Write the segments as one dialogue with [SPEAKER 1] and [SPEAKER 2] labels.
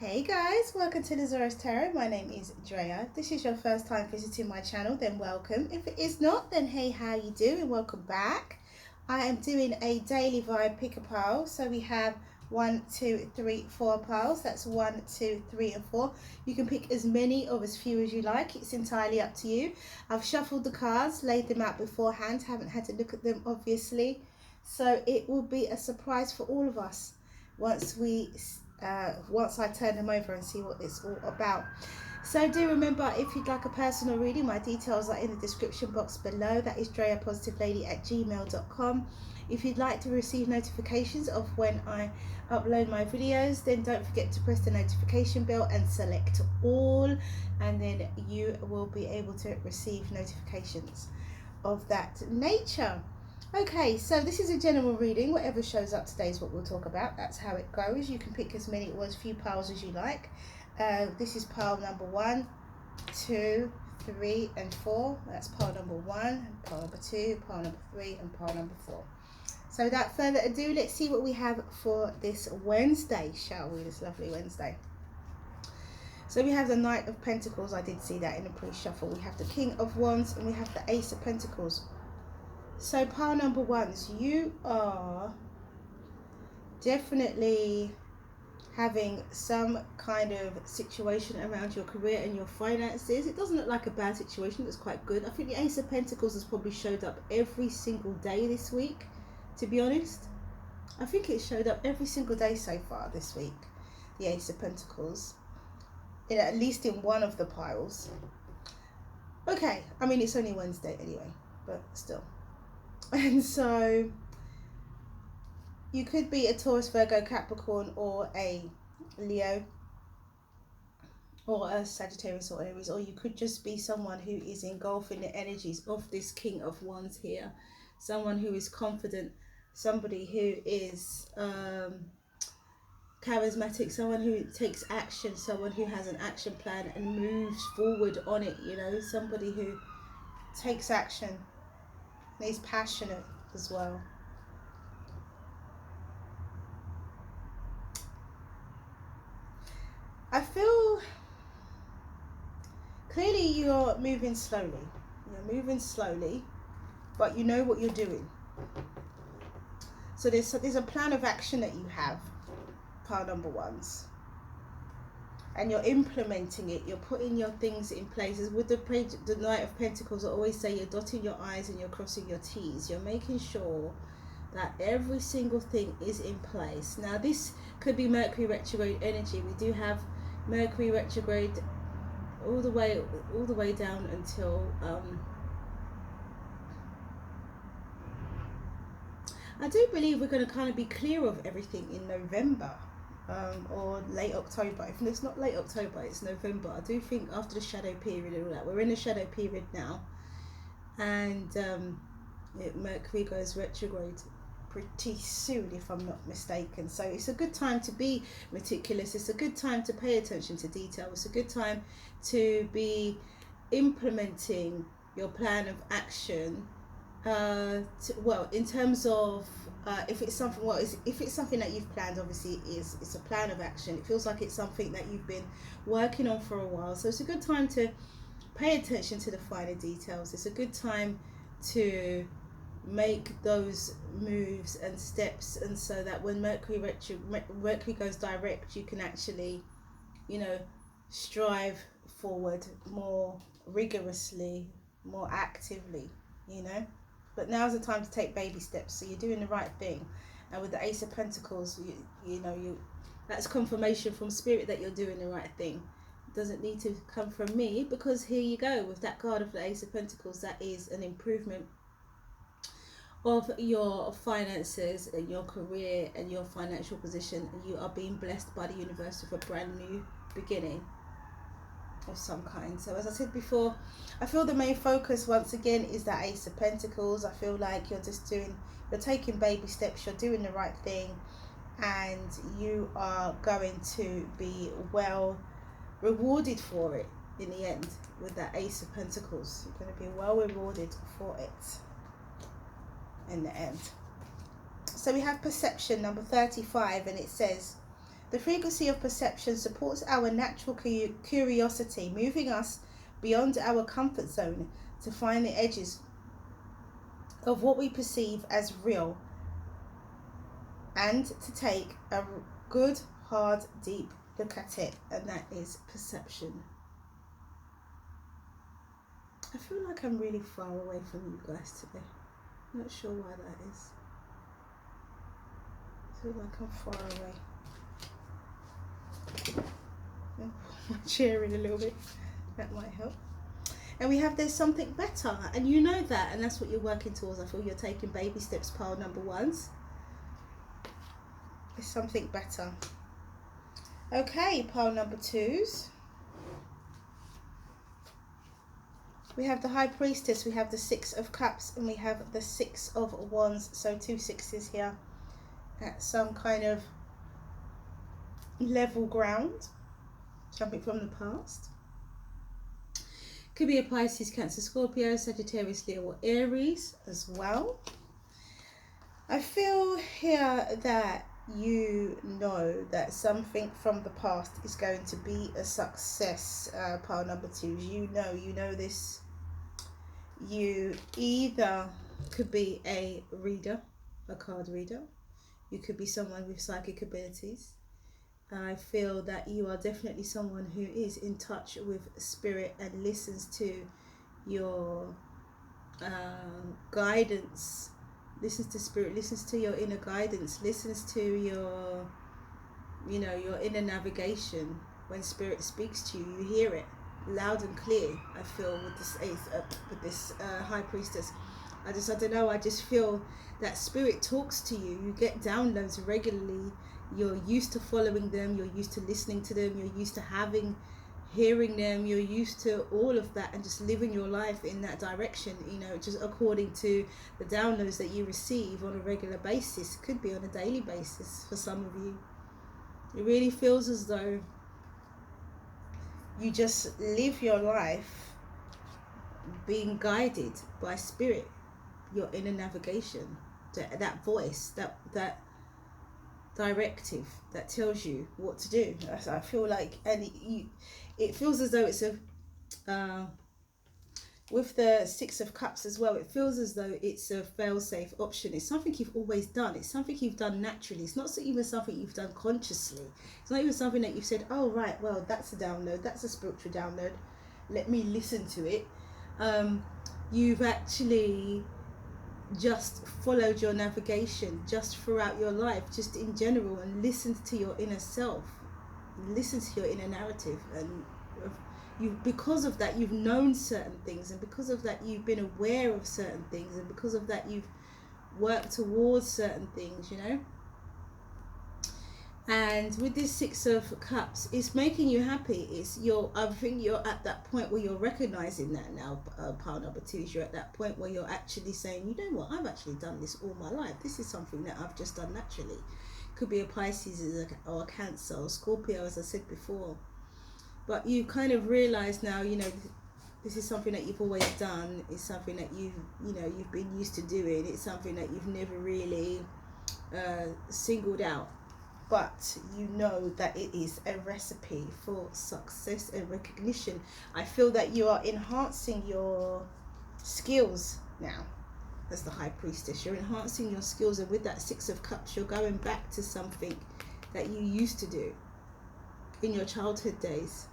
[SPEAKER 1] Hey guys, welcome to the Zarious Tarot. My name is Drea. If this is your first time visiting my channel, then welcome. If it is not, then hey, how you doing? Welcome back. I am doing a daily vibe pick a pile. So we have 1, 2, 3, 4 piles. That's 1, 2, 3, and 4. You can pick as many or as few as you like. It's entirely up to you. I've shuffled the cards, laid them out beforehand. Haven't had to look at them, obviously. So it will be a surprise for all of us once I turn them over and see what it's all about. So do remember, if you'd like a personal reading, my details are in the description box below. That is dreahpositivelady@gmail.com. If you'd like to receive notifications of when I upload my videos, then don't forget to press the notification bell and select all, and then you will be able to receive notifications of that nature. Okay, so this is a general reading. Whatever shows up today is what we'll talk about. That's how it goes. You can pick as many or as few piles as you like. This is pile number 1, 2, 3, and 4. That's pile number 1, pile number 2, pile number 3, and pile number 4. So without further ado, let's see what we have for this Wednesday, shall we? This lovely Wednesday. So we have the Knight of Pentacles. I did see that in the pre-shuffle. We have the King of Wands, and we have the Ace of Pentacles. So pile number 1, you are definitely having some kind of situation around your career and your finances. It doesn't look like a bad situation. It's quite good. I think the Ace of Pentacles has probably showed up every single day this week, to be honest. I think it showed up every single day so far this week, the Ace of Pentacles, at least in one of the piles. Okay, I mean, it's only Wednesday anyway, but still. And so you could be a Taurus, Virgo, Capricorn, or a Leo, or a Sagittarius or Aries, or you could just be someone who is engulfing the energies of this King of Wands here. Someone who is confident, somebody who is charismatic, someone who takes action, someone who has an action plan and moves forward on it, you know, somebody who takes action. He's passionate as well. I feel clearly you're moving slowly. You're moving slowly, but you know what you're doing. So there's a plan of action that you have, pile number 1s. And you're implementing it. You're putting your things in places. With the Knight of Pentacles, I always say you're dotting your I's and you're crossing your T's. You're making sure that every single thing is in place. Now, this could be Mercury retrograde energy. We do have Mercury retrograde all the way down until I do believe we're going to kind of be clear of everything in November. Or late October. If it's not late October, it's November. I do think after the shadow period and all that, we're in the shadow period now, and Mercury goes retrograde pretty soon, if I'm not mistaken. So it's a good time to be meticulous. It's a good time to pay attention to detail. It's a good time to be implementing your plan of action. Well, in terms of if it's something that you've planned, obviously it's a plan of action. It feels like it's something that you've been working on for a while, so it's a good time to pay attention to the finer details. It's a good time to make those moves and steps, and so that when Mercury goes direct, you can actually, you know, strive forward more rigorously, more actively, you know. But now's the time to take baby steps, so you're doing the right thing. And with the Ace of Pentacles, you know, that's confirmation from Spirit that you're doing the right thing. It doesn't need to come from me, because here you go with that card of the Ace of Pentacles. That is an improvement of your finances and your career and your financial position. You are being blessed by the universe with a brand new beginning of some kind. So as I said before, I feel the main focus once again is that Ace of Pentacles. I feel like you're taking baby steps, you're doing the right thing, and you are going to be well rewarded for it in the end. With that Ace of Pentacles, you're going to be well rewarded for it in the end. So we have perception number 35, and it says, The frequency of perception supports our natural curiosity, moving us beyond our comfort zone to find the edges of what we perceive as real, and to take a good, hard, deep look at it, and that is perception. I feel like I'm really far away from you guys today. I'm not sure why that is. I feel like I'm far away. I'll put my chair in a little bit. That might help. And we have there's something better, and you know that, and that's what you're working towards. I feel you're taking baby steps, pile number ones. There's something better. Okay, pile number twos. We have the High Priestess, we have the Six of Cups, and we have the Six of Wands. So 2 sixes here at some kind of level ground, something from the past. Could be a Pisces, Cancer, Scorpio, Sagittarius, Leo, or Aries as well. I feel here that you know that something from the past is going to be a success. Pile number twos, you know this. You either could be a reader, a card reader. You could be someone with psychic abilities. I feel that you are definitely someone who is in touch with spirit and listens to your guidance, listens to spirit, listens to your inner guidance, listens to your, your inner navigation. When spirit speaks to you, you hear it loud and clear. I feel with this High Priestess. I don't know, I just feel that spirit talks to you. You get downloads regularly. You're used to following them, you're used to listening to them, you're used to hearing them, you're used to all of that, and just living your life in that direction, just according to the downloads that you receive on a regular basis. It could be on a daily basis for some of you. It really feels as though you just live your life being guided by spirit, your inner navigation, that voice, that directive that tells you what to do. I feel like, and it feels as though it's with the Six of Cups as well, it feels as though it's a fail-safe option. It's something you've always done. It's something you've done naturally. It's not even something you've done consciously. It's not even something that you've said, oh right, well that's a download, that's a spiritual download, let me listen to it. You've actually just followed your navigation just throughout your life, just in general, and listened to your inner self, listened to your inner narrative, and because of that you've known certain things, and because of that you've been aware of certain things, and because of that you've worked towards certain things, And with this Six of Cups, it's making you happy. I think you're at that point where you're recognizing that now. Pile number two is you're at that point where you're actually saying, you know what, I've actually done this all my life. This is something that I've just done naturally. Could be a Pisces or a Cancer or Scorpio, as I said before. But you kind of realize now, this is something that you've always done. It's something that you've been used to doing. It's something that you've never really singled out. But you know that it is a recipe for success and recognition. I feel that you are enhancing your skills now as the High Priestess. You're enhancing your skills, and with that Six of Cups, you're going back to something that you used to do in your childhood days.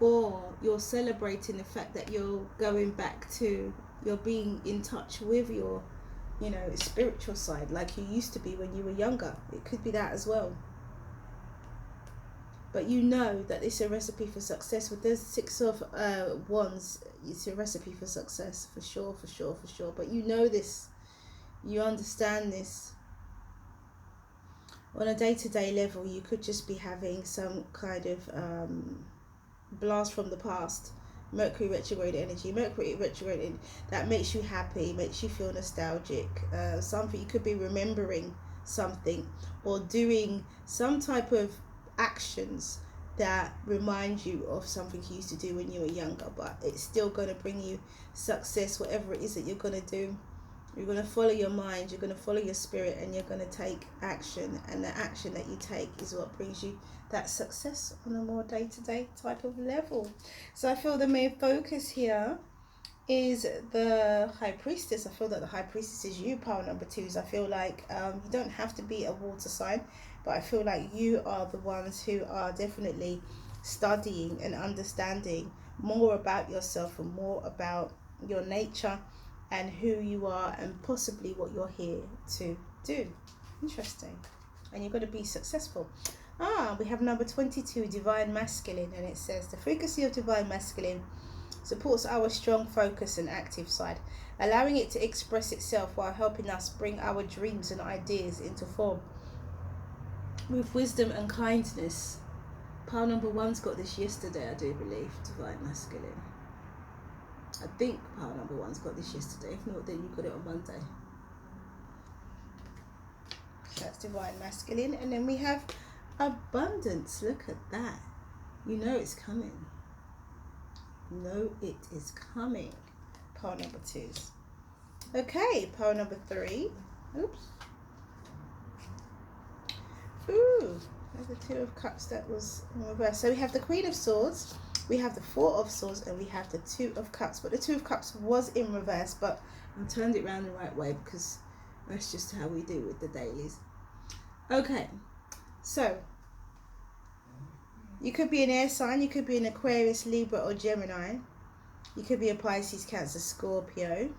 [SPEAKER 1] Or you're celebrating the fact that you're going back to, you're being in touch with your spiritual side like you used to be when you were younger. It could be that as well. But you know that it's a recipe for success. With those Six of Wands, it's a recipe for success, for sure. But you know this, you understand this. On a day-to-day level, you could just be having some kind of blast from the past. Mercury retrograde energy, that makes you happy, makes you feel nostalgic. Something, you could be remembering something or doing some type of actions that remind you of something you used to do when you were younger, but it's still going to bring you success, whatever it is that you're going to do. You're going to follow your mind, you're going to follow your spirit, and you're going to take action. And the action that you take is what brings you that success on a more day-to-day type of level. So I feel the main focus here is the High Priestess. I feel that the High Priestess is you, pile number 2s. I feel like you don't have to be a water sign, but I feel like you are the ones who are definitely studying and understanding more about yourself and more about your nature and who you are and possibly what you're here to do. Interesting. And you've got to be successful. We have number 22, Divine Masculine, and it says the frequency of Divine Masculine supports our strong focus and active side, allowing it to express itself while helping us bring our dreams and ideas into form with wisdom and kindness. Pile number 1's got this yesterday, I do believe, Divine Masculine. I think pile number 1's got this yesterday. If not, then you got it on Monday. So that's Divine Masculine. And then we have Abundance. Look at that. You know it's coming. No, it is coming. Pile number 2's. Okay, pile number 3. Oops. Ooh, there's the 2 of Cups that was in reverse. So we have the Queen of Swords, we have the 4 of Swords, and we have the 2 of Cups. But the 2 of Cups was in reverse, but I turned it around the right way because that's just how we do with the dailies. Okay, so you could be an air sign, you could be an Aquarius, Libra, or Gemini. You could be a Pisces, Cancer, Scorpio.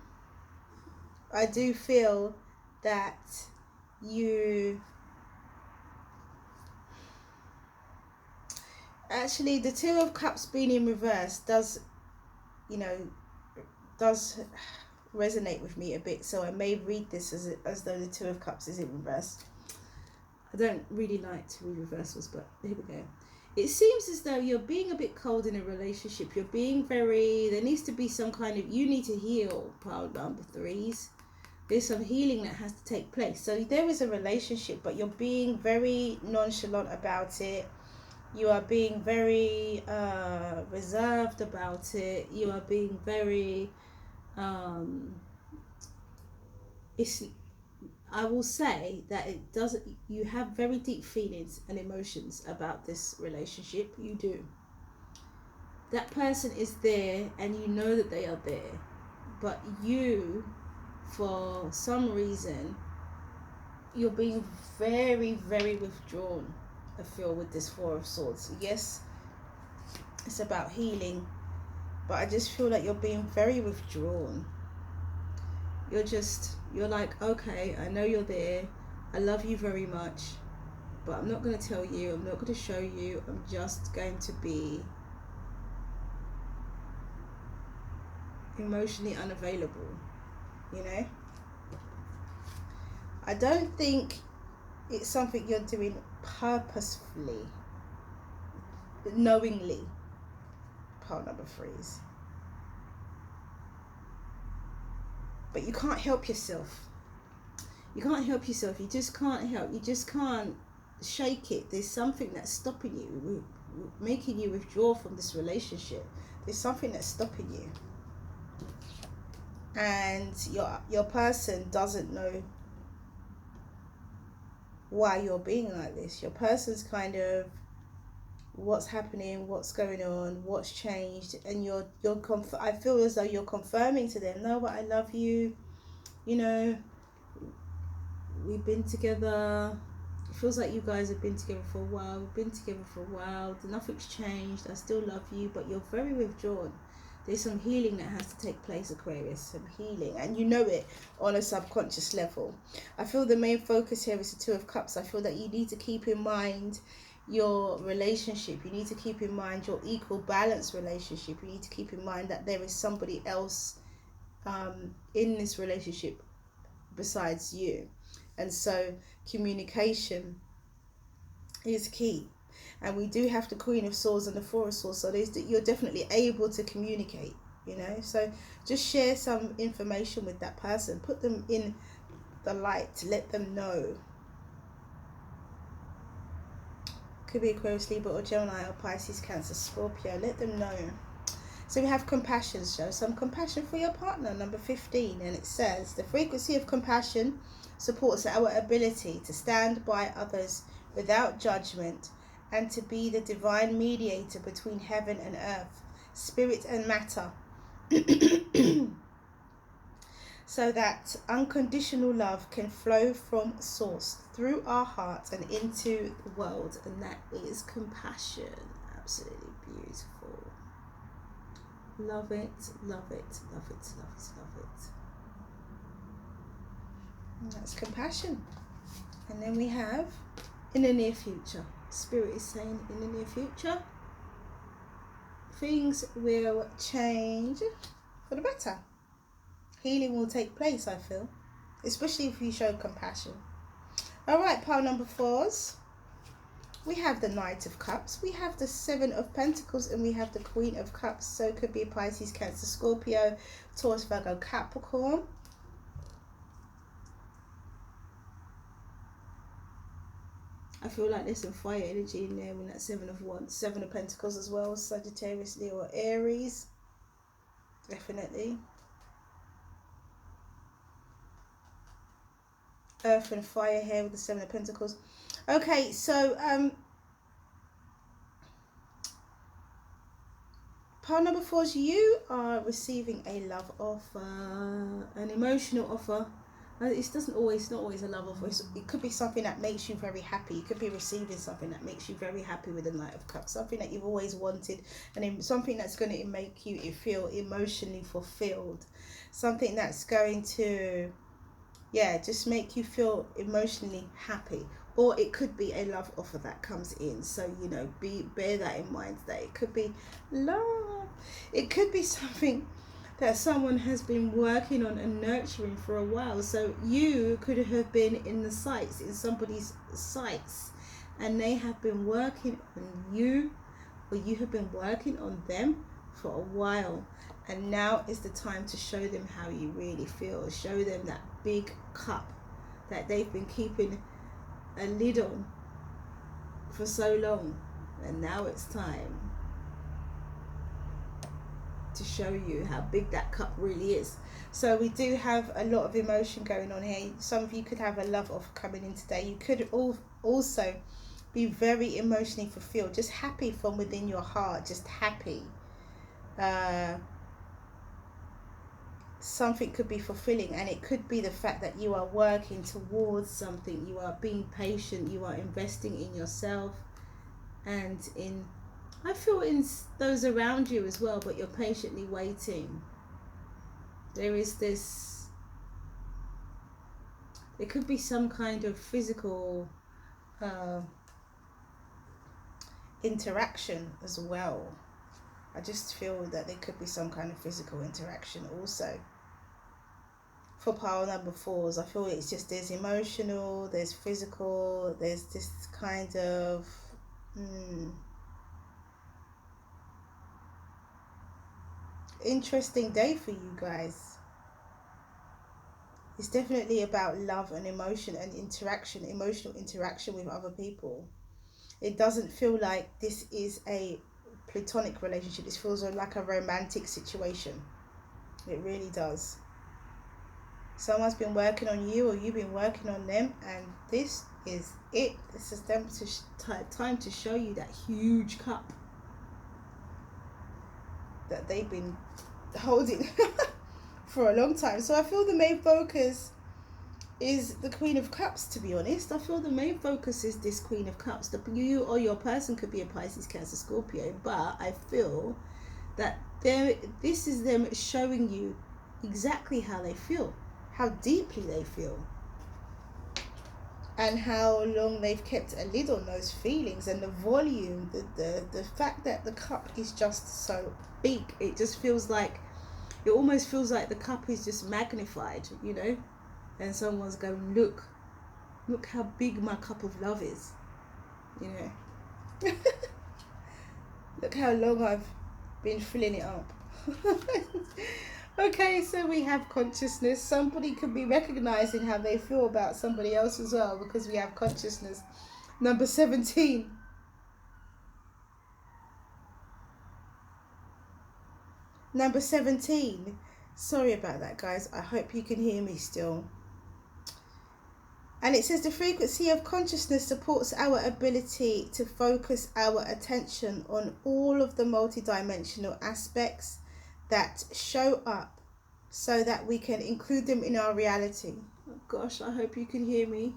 [SPEAKER 1] I do feel that you... Actually, the 2 of Cups being in reverse does resonate with me a bit. So I may read this as though the 2 of Cups is in reverse. I don't really like to read reversals, but here we go. It seems as though you're being a bit cold in a relationship. You're being there needs to be some kind of, you need to heal, pile number 3s. There's some healing that has to take place. So there is a relationship, but you're being very nonchalant about it. You are being very reserved about it. You are being very, I will say that it doesn't, you have very deep feelings and emotions about this relationship. You do. That person is there and you know that they are there. But you, for some reason, you're being very, very withdrawn, I feel, with this 4 of Swords. Yes, it's about healing, but I just feel like you're being very withdrawn. You're like, okay, I know you're there. I love you very much, but I'm not going to tell you. I'm not going to show you. I'm just going to be emotionally unavailable, you know? I don't think it's something you're doing purposefully, knowingly, pile number 3s. But you can't help yourself. You can't help yourself. You just can't help. You just can't shake it. There's something that's stopping you, making you withdraw from this relationship. There's something that's stopping you. And your person doesn't know why you're being like this. Your person's kind of, what's happening, what's going on, what's changed, and I feel as though you're confirming to them, no, but I love you, you know, we've been together, it feels like you guys have been together for a while, we've been together for a while, nothing's changed, I still love you, but you're very withdrawn. There's some healing that has to take place, Aquarius, some healing, and you know it on a subconscious level. I feel the main focus here is the 2 of Cups. I feel that you need to keep in mind your relationship. You need to keep in mind your equal balance relationship. You need to keep in mind that there is somebody else in this relationship besides you. And so communication is key. And we do have the Queen of Swords and the 4 of Swords, so you're definitely able to communicate, you know. So just share some information with that person. Put them in the light. Let them know. Could be Aquarius, Libra, or Gemini, or Pisces, Cancer, Scorpio. Let them know. So we have compassion. Show some compassion for your partner, number 15. And it says, the frequency of compassion supports our ability to stand by others without judgment and to be the divine mediator between heaven and earth, spirit and matter, so that unconditional love can flow from source through our hearts and into the world. And that is compassion. Absolutely beautiful. Love it, love it, love it, love it, love it. And that's compassion. And then we have in the near future. Spirit is saying in the near future, things will change for the better. Healing will take place, I feel. Especially if you show compassion. Alright, pile number 4s. We have the Knight of Cups, we have the 7 of Pentacles, and we have the Queen of Cups. So it could be Pisces, Cancer, Scorpio, Taurus, Virgo, Capricorn. I feel like there's some fire energy in there with that 7 of Wands, 7 of Pentacles as well, Sagittarius, Leo, or Aries. Definitely. Earth and fire here with the 7 of Pentacles. Okay, so pile number 4 is you are receiving a love offer, an emotional offer. It doesn't always, it's not always a love offer. It could be something that makes you very happy. You could be receiving something that makes you very happy with the Knight of Cups. Something that you've always wanted, and something that's going to make you feel emotionally fulfilled. Something that's going to, yeah, just make you feel emotionally happy. Or it could be a love offer that comes in. So, you know, bear that in mind, that it could be love. It could be something that someone has been working on and nurturing for a while. So you could have been in the sights, in somebody's sights, and they have been working on you, or you have been working on them for a while. And now is the time to show them how you really feel. Show them that big cup that they've been keeping a lid on for so long. And now it's time to show you how big that cup really is. So we do have a lot of emotion going on here. Some of you could have a love offer coming in today. You could also be very emotionally fulfilled, just happy from within your heart, just happy. Something could be fulfilling, and it could be the fact that you are working towards something. You are being patient, you are investing in yourself and in, I feel, in those around you as well, but you're patiently waiting. There is this, it could be some kind of physical interaction as well. I just feel that there could be some kind of physical interaction also. For pile number 4s, I feel it's just, there's emotional, there's physical, there's this kind of interesting day for you guys. It's definitely about love and emotion and interaction, emotional interaction with other people. It doesn't feel like this is a platonic relationship. This feels like a romantic situation. It really does. Someone's been working on you, or you've been working on them, and this is it. This is them time to show you that huge cup that they've been holding for a long time. So I feel the main focus is the Queen of Cups, to be honest. I feel the main focus is this Queen of Cups. You or your person could be a Pisces, Cancer, Scorpio, but I feel that this is them showing you exactly how they feel, how deeply they feel, and how long they've kept a lid on those feelings, and the volume, the fact that the cup is just so big. It just feels like, it almost feels like the cup is just magnified, you know, and someone's going, look how big my cup of love is, you know. Look how long I've been filling it up. Okay, so we have consciousness. Somebody could be recognizing how they feel about somebody else as well, because we have consciousness. Number 17. Number 17. Sorry about that, guys. I hope you can hear me still. And it says the frequency of consciousness supports our ability to focus our attention on all of the multidimensional aspects that show up so that we can include them in our reality. Oh gosh, I hope you can hear me.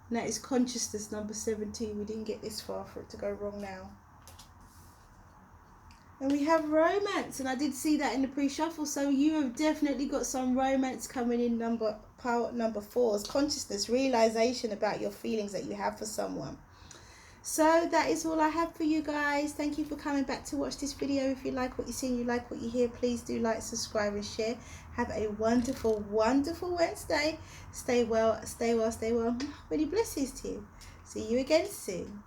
[SPEAKER 1] And that is consciousness, number 17. We didn't get this far for it to go wrong now. And we have romance, and I did see that in the pre-shuffle, so you have definitely got some romance coming in. Number 4 is consciousness, realization about your feelings that you have for someone. So that is all I have for you guys. Thank you for coming back to watch this video. If you like what you see and you like what you hear, please do like, subscribe and share. Have a wonderful, wonderful Wednesday. Stay well, stay well, stay well. Many blessings to you. See you again soon.